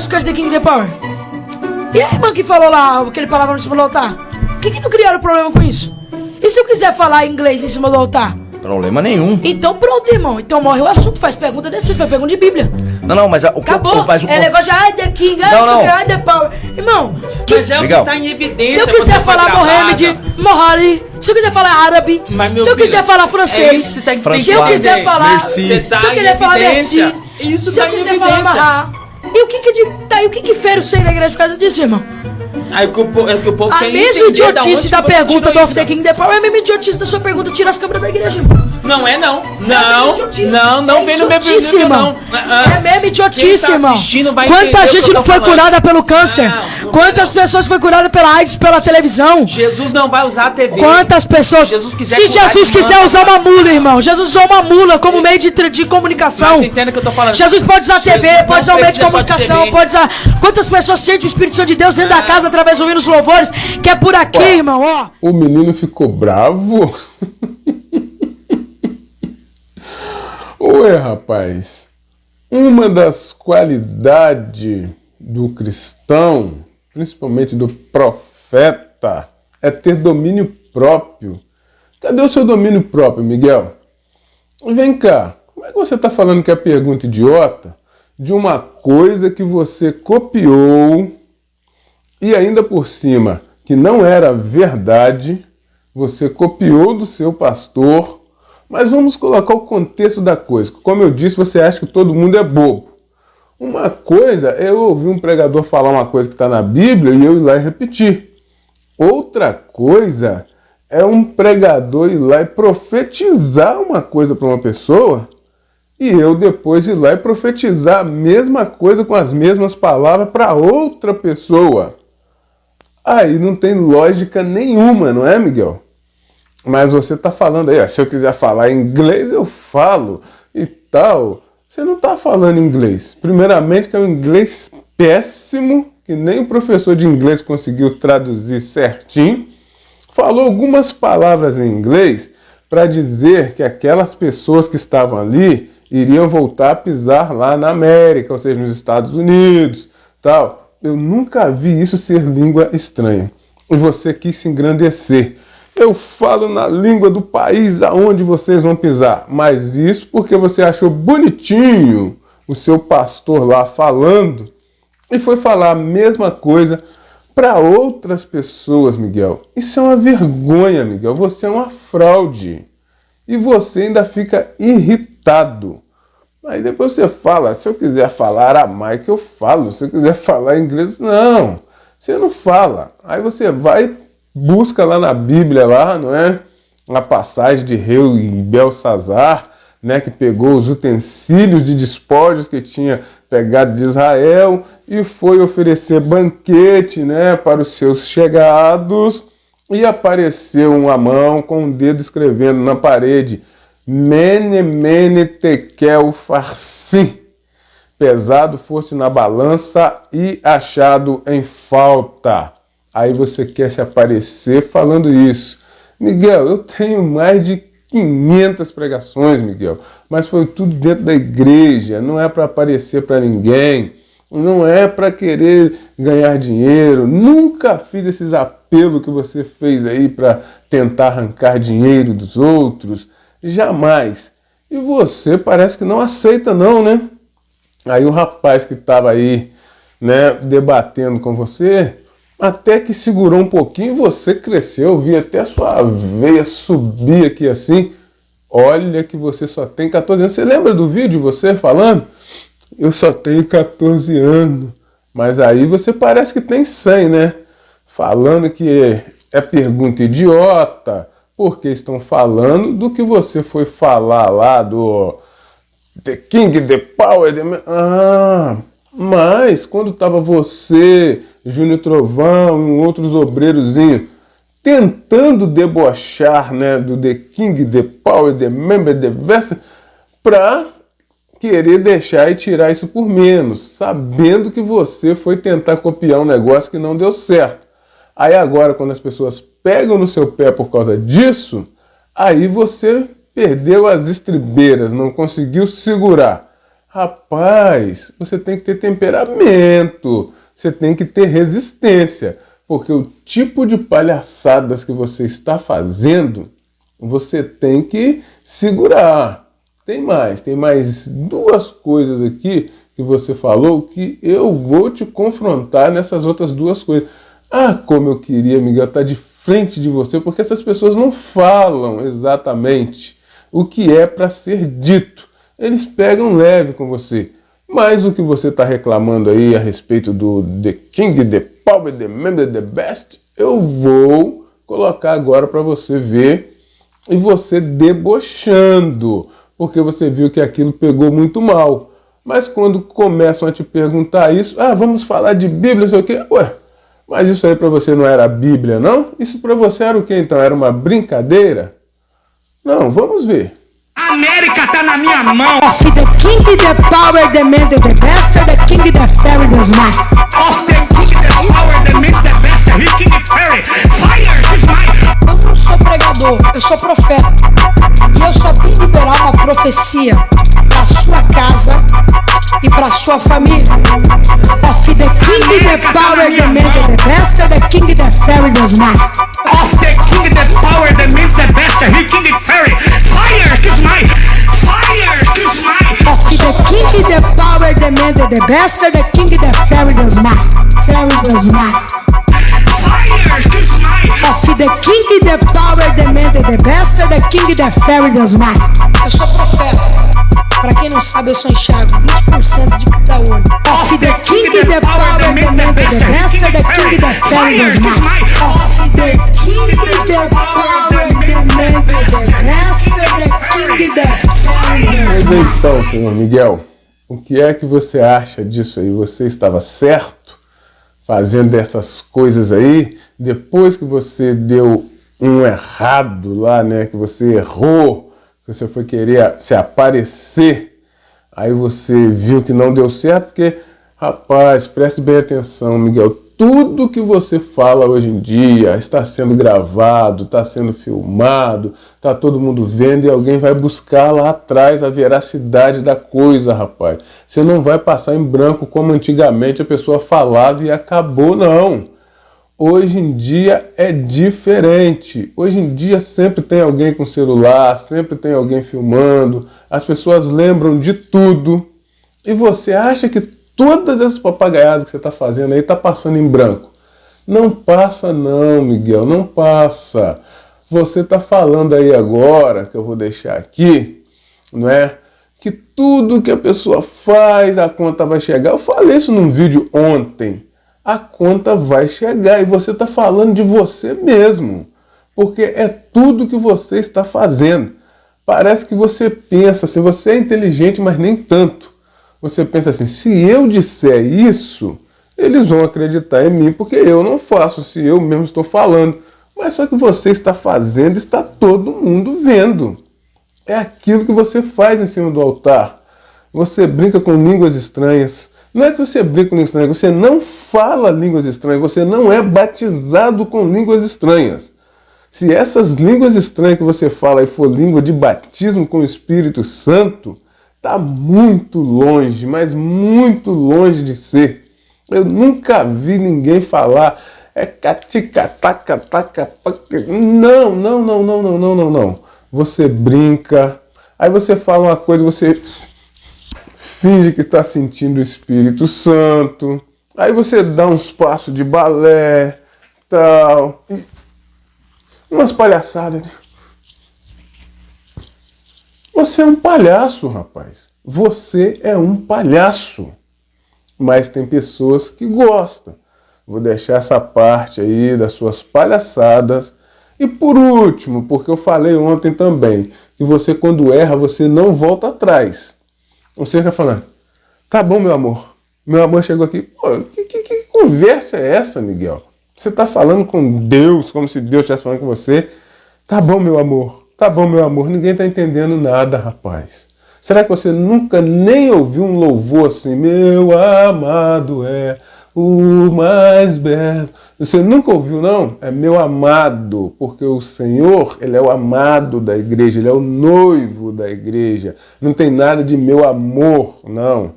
Just Cause the King the Power. E a irmã que falou lá aquele palavrão em cima do altar? Por que não criaram problema com isso? E se eu quiser falar inglês em cima do altar? Problema nenhum. Então pronto, irmão. Então morre o assunto, faz pergunta decide, faz pergunta de Bíblia. Não, mas acabou. É negócio de the King, the Power. Irmão, mas é o que tá em evidência. Se eu quiser falar Mohamed, se eu quiser falar árabe, se eu quiser falar francês, se eu quiser falar, se eu quiser falar merci, se eu quiser falar marrar, e o que fere o seio da igreja por causa disso, irmão? Aí que o povo a mesma idiotice da pergunta do Of the King the Power é a mesma idiotice da sua pergunta, tira as câmeras da igreja, irmão. Não é não. Não vem no meu vídeo, não. É mesmo idiotice, irmão. Quanta gente não foi curada pelo câncer? Quantas pessoas foi curada pela AIDS, pela televisão? Jesus não vai usar a TV. Quantas pessoas? Se Jesus quiser usar uma mula, irmão. Jesus usou uma mula como meio de comunicação. Mas entenda o que eu tô falando. Jesus pode usar a TV, pode usar o meio de comunicação, pode usar... Quantas pessoas sentem o Espírito Santo de Deus dentro da casa através ouvindo os louvores? Que é por aqui, irmão, ó. O menino ficou bravo? Ué, rapaz, uma das qualidades do cristão, principalmente do profeta, é ter domínio próprio. Cadê o seu domínio próprio, Miguel? Vem cá, como é que você está falando que é pergunta idiota de uma coisa que você copiou e ainda por cima que não era verdade, você copiou do seu pastor? Mas vamos colocar o contexto da coisa. Como eu disse, você acha que todo mundo é bobo. Uma coisa é eu ouvir um pregador falar uma coisa que está na Bíblia e eu ir lá e repetir. Outra coisa é um pregador ir lá e profetizar uma coisa para uma pessoa e eu depois ir lá e profetizar a mesma coisa com as mesmas palavras para outra pessoa. Aí não tem lógica nenhuma, não é, Miguel? Mas você está falando aí, ó, se eu quiser falar inglês, eu falo e tal. Você não está falando inglês. Primeiramente que é um inglês péssimo, que nem o professor de inglês conseguiu traduzir certinho. Falou algumas palavras em inglês para dizer que aquelas pessoas que estavam ali iriam voltar a pisar lá na América, ou seja, nos Estados Unidos, tal. Eu nunca vi isso ser língua estranha. E você quis se engrandecer. Eu falo na língua do país aonde vocês vão pisar, mas isso porque você achou bonitinho o seu pastor lá falando e foi falar a mesma coisa para outras pessoas, Miguel. Isso é uma vergonha, Miguel. Você é uma fraude e você ainda fica irritado. Aí depois você fala, se eu quiser falar aramaico eu falo, se eu quiser falar inglês, não. Você não fala. Aí você vai... busca lá na Bíblia, lá, não é? A passagem de rei Belsazar, né, que pegou os utensílios de despojos que tinha pegado de Israel e foi oferecer banquete, né, para os seus chegados e apareceu uma mão com um dedo escrevendo na parede Mene, mene, tekel, farsim. Pesado foste na balança e achado em falta. Aí você quer se aparecer falando isso. Miguel, eu tenho mais de 500 pregações, Miguel, mas foi tudo dentro da igreja, não é para aparecer para ninguém, não é para querer ganhar dinheiro, nunca fiz esses apelos que você fez aí para tentar arrancar dinheiro dos outros, jamais. E você parece que não aceita não, né? Aí o rapaz que estava aí, né, debatendo com você... até que segurou um pouquinho, você cresceu, vi até a sua veia subir aqui assim. Olha que você só tem 14 anos. Você lembra do vídeo, você falando? Eu só tenho 14 anos. Mas aí você parece que tem 100, né? Falando que é pergunta idiota, porque estão falando do que você foi falar lá do The King, The Power, mas quando estava você, Júnior Trovão e outros obreirozinhos tentando debochar, né, do The King, The Power, The Member, The Versa, para querer deixar e tirar isso por menos, sabendo que você foi tentar copiar um negócio que não deu certo. Aí agora, quando as pessoas pegam no seu pé por causa disso, aí você perdeu as estribeiras, não conseguiu segurar. Rapaz, você tem que ter temperamento, você tem que ter resistência, porque o tipo de palhaçadas que você está fazendo, você tem que segurar. Tem mais duas coisas aqui que você falou que eu vou te confrontar nessas outras duas coisas. Ah, como eu queria, Miguel, estar de frente de você, porque essas pessoas não falam exatamente o que é para ser dito. Eles pegam leve com você. Mas o que você está reclamando aí a respeito do The King, The Power, The Member, The Best, eu vou colocar agora para você ver e você debochando, porque você viu que aquilo pegou muito mal. Mas quando começam a te perguntar isso, vamos falar de Bíblia, não sei o quê. Ué, mas isso aí para você não era a Bíblia, não? Isso para você era o quê, então? Era uma brincadeira? Não, vamos ver. A América tá na minha mão. Of the king, the power, the man, the best, the king, the fairy, the smart. Of the king, the power, the man, the best, the king, the fairy. Fire is mine. Eu não sou pregador, eu sou profeta. E eu só vim liberar uma profecia para sua casa e para sua família. Of the king, the power, the man, the best, the king, the fairy, the smart. Of the king, the power, the man, the best, the king, the fairy. Fire is mine. Fire is mine. Of the king, the power, the man, the best, the king, the fairy, the smart. Fairy, the smart. Fire is mine. Of the king, the power, the man, the best, the king, the fairy, the smart. Eu sou profeta. Pra quem não sabe, eu só enxergo 20% de cada olho. Of the king, the power, the man, the best, the king, the fairy, the smart. Of the king, the power, the man, the best, the king, the fairy, the Mas smart. então, senhor Miguel, o que é que você acha disso aí? Você estava certo fazendo essas coisas aí? Depois que você deu um errado lá, né? Que você errou, que você foi querer se aparecer, aí você viu que não deu certo, porque, rapaz, preste bem atenção, Miguel, tudo que você fala hoje em dia está sendo gravado, está sendo filmado, está todo mundo vendo e alguém vai buscar lá atrás a veracidade da coisa, rapaz. Você não vai passar em branco como antigamente a pessoa falava e acabou, não. Hoje em dia é diferente. Hoje em dia sempre tem alguém com celular, sempre tem alguém filmando, as pessoas lembram de tudo. E você acha que todas essas papagaiadas que você está fazendo aí está passando em branco? Não passa não, Miguel, não passa. Você está falando aí agora, que eu vou deixar aqui, não é? Que tudo que a pessoa faz, a conta vai chegar. Eu falei isso num vídeo ontem. A conta vai chegar e você está falando de você mesmo, porque é tudo que você está fazendo. Parece que você pensa assim, você é inteligente, mas nem tanto. Você pensa assim, se eu disser isso, eles vão acreditar em mim, porque eu não faço, se eu mesmo estou falando. Mas só que você está fazendo, está todo mundo vendo. É aquilo que você faz em cima do altar. Você brinca com línguas estranhas. Não é que você brinca com línguas estranhas, você não fala línguas estranhas, você não é batizado com línguas estranhas. Se essas línguas estranhas que você fala e for língua de batismo com o Espírito Santo, está muito longe, mas muito longe de ser. Eu nunca vi ninguém falar, não. Você brinca, aí você fala uma coisa, você finge que está sentindo o Espírito Santo, aí você dá uns passos de balé, tal, e umas palhaçadas. Você é um palhaço, rapaz. Você é um palhaço. Mas tem pessoas que gostam. Vou deixar essa parte aí das suas palhaçadas. E por último, porque eu falei ontem também, que você quando erra, você não volta atrás. Você fica falando, tá bom, meu amor chegou aqui. Pô, que conversa é essa, Miguel? Você tá falando com Deus, como se Deus estivesse falando com você. Tá bom, meu amor, ninguém tá entendendo nada, rapaz. Será que você nunca nem ouviu um louvor assim, meu amado é o mais belo. Você nunca ouviu, não? É meu amado, porque o Senhor, ele é o amado da igreja, ele é o noivo da igreja. Não tem nada de meu amor, não.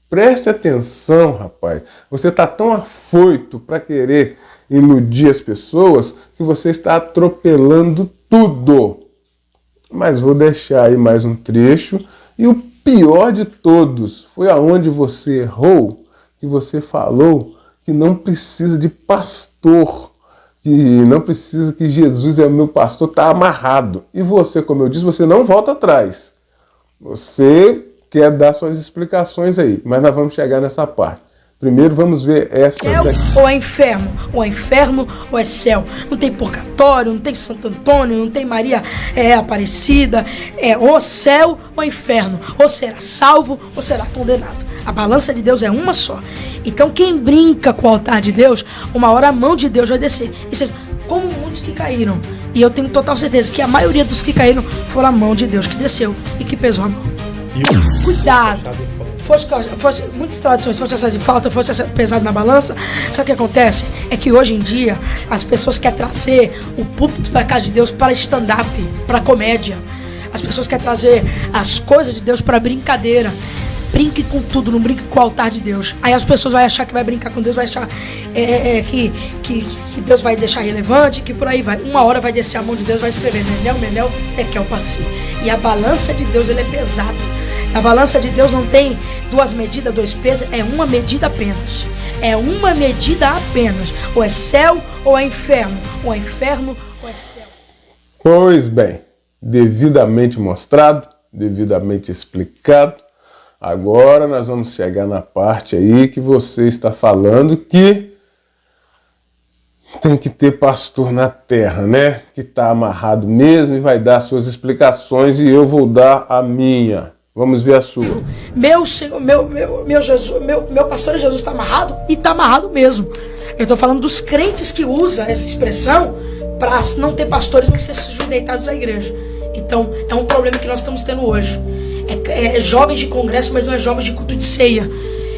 Preste atenção, rapaz. Você está tão afoito para querer iludir as pessoas que você está atropelando tudo. Mas vou deixar aí mais um trecho. E o pior de todos foi aonde você errou, que você falou que não precisa de pastor, que não precisa, que Jesus é o meu pastor, está amarrado. E você, como eu disse, você não volta atrás. Você quer dar suas explicações aí, mas nós vamos chegar nessa parte. Primeiro vamos ver essa céu daqui. Ou é inferno, ou é inferno ou é céu. Não tem purgatório, não tem Santo Antônio, não tem Maria Aparecida. É ou céu ou inferno. Ou será salvo ou será condenado. A balança de Deus é uma só. Então quem brinca com o altar de Deus, uma hora a mão de Deus vai descer. E vocês, como muitos que caíram, e eu tenho total certeza que a maioria dos que caíram foram a mão de Deus que desceu e que pesou a mão. Cuidado. Fosse muitas traduções, fosse essa de falta, fosse essa pesado na balança. Sabe o que acontece? É que hoje em dia as pessoas querem trazer o púlpito da casa de Deus para stand-up, para comédia. As pessoas querem trazer as coisas de Deus para brincadeira. Brinque com tudo, não brinque com o altar de Deus. Aí as pessoas vão achar que vai brincar com Deus, vai achar que Deus vai deixar relevante, que por aí vai. Uma hora vai descer a mão de Deus, vai escrever Menel, Tekel, Passi. E a balança de Deus, ele é pesado. A balança de Deus não tem duas medidas, dois pesos, é uma medida apenas. É uma medida apenas. Ou é céu ou é inferno. Ou é inferno ou é céu. Pois bem, devidamente mostrado, devidamente explicado. Agora nós vamos chegar na parte aí que você está falando que tem que ter pastor na terra, né? Que está amarrado mesmo e vai dar suas explicações e eu vou dar a minha. Vamos ver a sua. Meu Senhor, meu pastor Jesus está amarrado e está amarrado mesmo. Eu estou falando dos crentes que usam essa expressão para não ter pastores, não ser sujeitados à igreja. Então é um problema que nós estamos tendo hoje. É jovens de congresso, mas não é jovens de culto de ceia.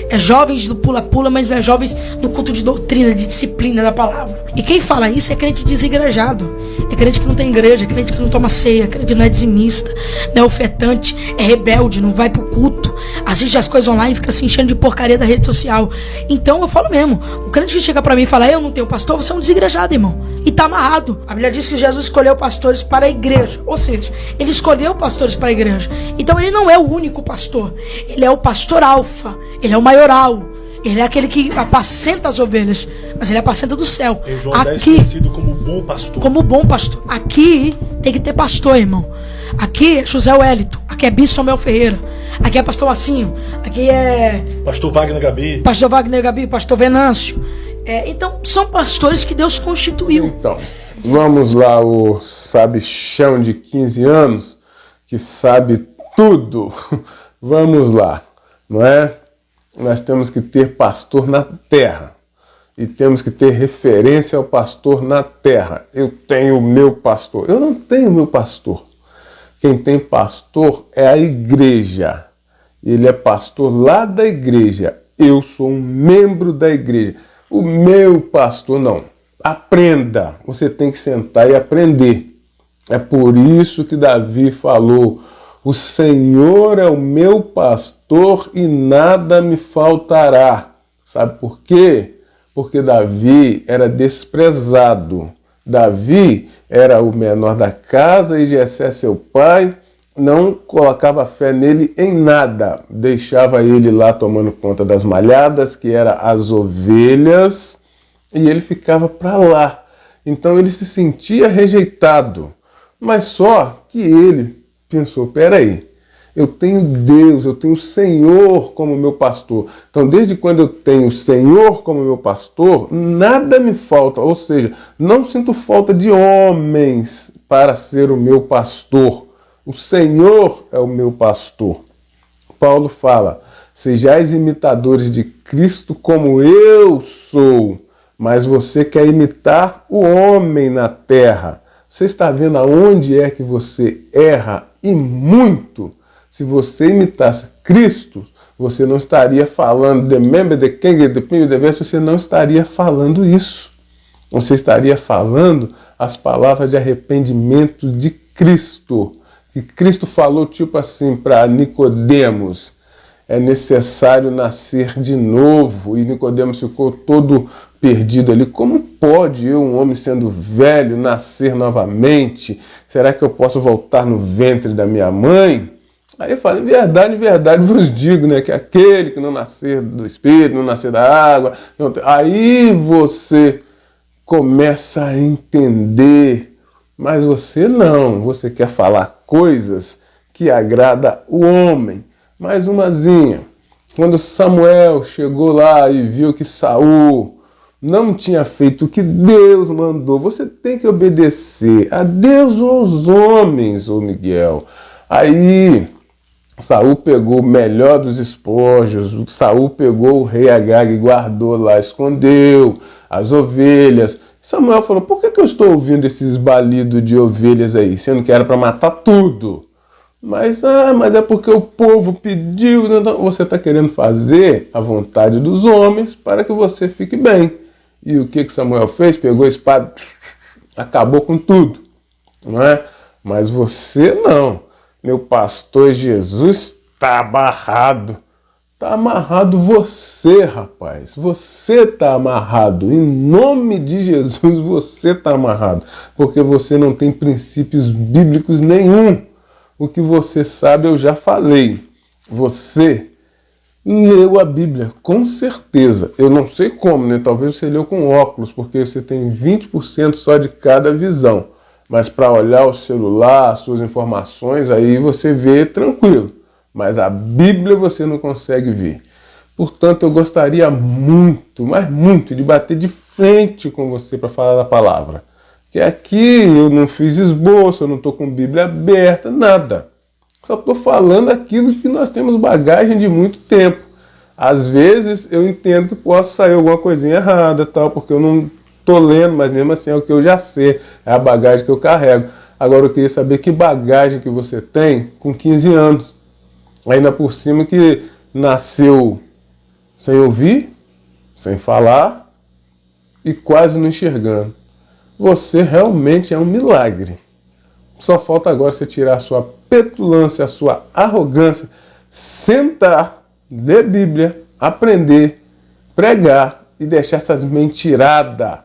É jovens do pula-pula, mas não é jovens do culto de doutrina, de disciplina da palavra. E quem fala isso é crente desigrejado. É crente que não tem igreja, é crente que não toma ceia, é crente que não é dizimista, não é ofertante, é rebelde, não vai pro culto. Assiste as coisas online e fica se enchendo de porcaria da rede social. Então eu falo mesmo, o crente que chega pra mim e fala, eu não tenho pastor, você é um desigrejado, irmão. E tá amarrado. A Bíblia diz que Jesus escolheu pastores para a igreja. Ou seja, ele escolheu pastores para a igreja. Então ele não é o único pastor. Ele é o pastor alfa. Ele é o maioral. Ele é aquele que apacenta as ovelhas. Mas ele apacenta do céu. Em João 10 conhecido como bom pastor. Como bom pastor. Aqui tem que ter pastor, irmão. Aqui é José Wellington. Aqui é Bispo Samuel Ferreira. Aqui é Pastor Massinho. Aqui é Pastor Wagner Gabi. Pastor Wagner Gabi. Pastor Venâncio. Então são pastores que Deus constituiu. Então, vamos lá, o sabichão de 15 anos que sabe tudo. Vamos lá, não é? Nós temos que ter pastor na terra. E temos que ter referência ao pastor na terra. Eu tenho o meu pastor. Eu não tenho meu pastor. Quem tem pastor é a igreja. Ele é pastor lá da igreja. Eu sou um membro da igreja. O meu pastor não. Aprenda. Você tem que sentar e aprender. É por isso que Davi falou: o Senhor é o meu pastor e nada me faltará. Sabe por quê? Porque Davi era desprezado. Davi era o menor da casa e Jessé, seu pai, não colocava fé nele em nada. Deixava ele lá tomando conta das malhadas, que eram as ovelhas, e ele ficava para lá. Então ele se sentia rejeitado. Mas só que ele pensou, peraí, eu tenho Deus, eu tenho o Senhor como meu pastor. Então, desde quando eu tenho o Senhor como meu pastor, nada me falta. Ou seja, não sinto falta de homens para ser o meu pastor. O Senhor é o meu pastor. Paulo fala, sejais imitadores de Cristo como eu sou. Mas você quer imitar o homem na terra. Você está vendo aonde é que você erra? E muito. Se você imitasse Cristo, você não estaria falando "Remember the king, the king, the best", você não estaria falando isso. Você estaria falando as palavras de arrependimento de Cristo. Que Cristo falou tipo assim para Nicodemos: é necessário nascer de novo. E Nicodemos ficou todo perdido ali. Como pode eu, um homem sendo velho, nascer novamente? Será que eu posso voltar no ventre da minha mãe? Aí eu falo: em verdade vos digo, né, que aquele que não nascer do Espírito, não nascer da água, não tem... Aí você começa a entender, mas você não, você quer falar coisas que agrada o homem. Mais umazinha, quando Samuel chegou lá e viu que Saul não tinha feito o que Deus mandou, você tem que obedecer a Deus ou aos homens, ô Miguel. Aí Saul pegou o melhor dos espojos, Saul pegou o rei Agag e guardou lá, escondeu as ovelhas. Samuel falou: por que eu estou ouvindo esses balidos de ovelhas aí, sendo que era para matar tudo? Mas é porque o povo pediu. Não, você está querendo fazer a vontade dos homens para que você fique bem. E o que Samuel fez? Pegou a espada, acabou com tudo, não é? Mas você não. Meu pastor Jesus está amarrado. Está amarrado você, rapaz. Você está amarrado. Em nome de Jesus, você está amarrado. Porque você não tem princípios bíblicos nenhum. O que você sabe eu já falei. Você leu a Bíblia, com certeza. Eu não sei como, né? Talvez você leu com óculos, porque você tem 20% só de cada visão. Mas para olhar o celular, as suas informações, aí você vê tranquilo. Mas a Bíblia você não consegue ver. Portanto, eu gostaria muito, mas muito, de bater de frente com você para falar da palavra. Que aqui eu não fiz esboço, eu não estou com Bíblia aberta, nada. Só estou falando aquilo que nós temos bagagem de muito tempo. Às vezes eu entendo que possa sair alguma coisinha errada, tal, porque eu não estou lendo, mas mesmo assim é o que eu já sei, é a bagagem que eu carrego. Agora eu queria saber que bagagem que você tem com 15 anos. Ainda por cima que nasceu sem ouvir, sem falar e quase não enxergando. Você realmente é um milagre. Só falta agora você tirar a sua petulância, a sua arrogância, sentar, ler Bíblia, aprender, pregar e deixar essas mentiradas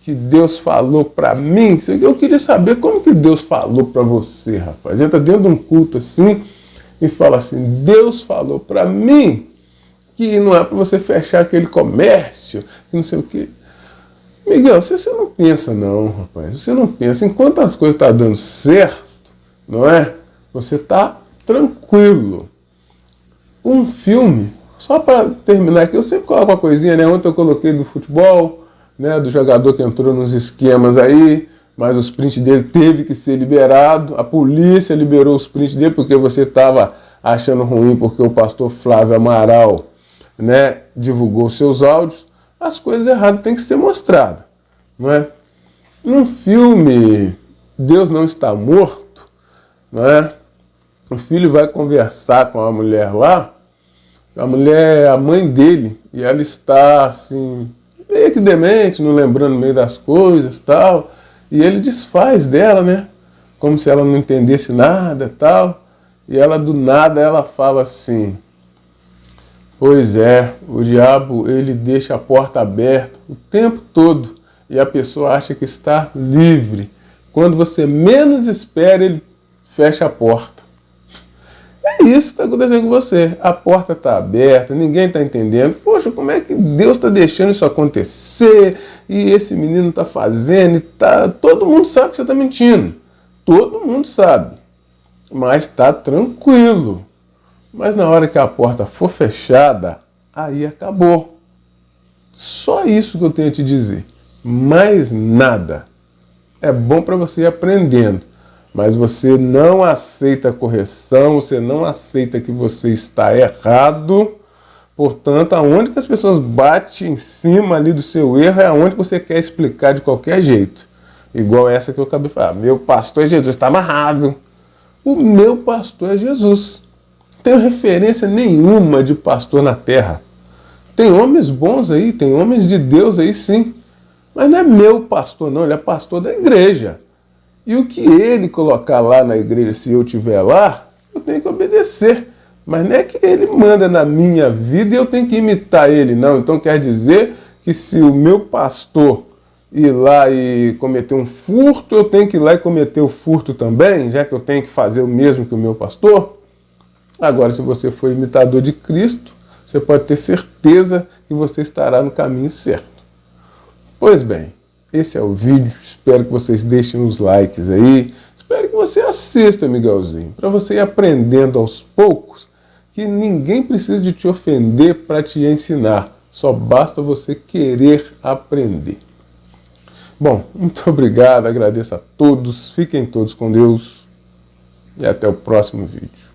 que Deus falou para mim. Eu queria saber como que Deus falou para você, rapaz. Entra dentro de um culto assim e fala assim: Deus falou para mim que não é para você fechar aquele comércio, que não sei o quê. Miguel, você não pensa não, rapaz. Você não pensa. Enquanto as coisas estão dando certo, não é? Você está tranquilo. Um filme, só para terminar aqui, eu sempre coloco uma coisinha, né? Ontem eu coloquei do futebol, né? Do jogador que entrou nos esquemas aí, mas os prints dele teve que ser liberado. A polícia liberou os prints dele porque você estava achando ruim porque o pastor Flávio Amaral, né, divulgou seus áudios. As coisas erradas têm que ser mostradas, não é? Num filme Deus Não Está Morto, não é? O filho vai conversar com a mulher lá, a mulher é a mãe dele, e ela está assim, meio que demente, não lembrando meio das coisas, tal. E ele desfaz dela, né? Como se ela não entendesse nada, tal. E ela do nada ela fala assim: pois é, o diabo ele deixa a porta aberta o tempo todo e a pessoa acha que está livre. Quando você menos espera, ele fecha a porta. É isso que está acontecendo com você. A porta está aberta, ninguém está entendendo. Poxa, como é que Deus está deixando isso acontecer? E esse menino está fazendo e tá... Todo mundo sabe que você está mentindo. Todo mundo sabe. Mas está tranquilo. Mas na hora que a porta for fechada, aí acabou. Só isso que eu tenho a te dizer. Mais nada. É bom para você ir aprendendo. Mas você não aceita a correção, você não aceita que você está errado. Portanto, aonde que as pessoas batem em cima ali do seu erro é aonde você quer explicar de qualquer jeito. Igual essa que eu acabei de falar. Meu pastor é Jesus, está amarrado. O meu pastor é Jesus. tenho referência nenhuma de pastor na terra. Tem homens bons aí, tem homens de Deus aí sim, mas não é meu pastor não, ele é pastor da igreja. E o que ele colocar lá na igreja, se eu estiver lá, eu tenho que obedecer. Mas não é que ele manda na minha vida e eu tenho que imitar ele, não. Então quer dizer que se o meu pastor ir lá e cometer um furto, eu tenho que ir lá e cometer o furto também, já que eu tenho que fazer o mesmo que o meu pastor? Agora, se você for imitador de Cristo, você pode ter certeza que você estará no caminho certo. Pois bem, esse é o vídeo, espero que vocês deixem os likes aí, espero que você assista, Miguelzinho, para você ir aprendendo aos poucos, que ninguém precisa de te ofender para te ensinar, só basta você querer aprender. Bom, muito obrigado, agradeço a todos, fiquem todos com Deus e até o próximo vídeo.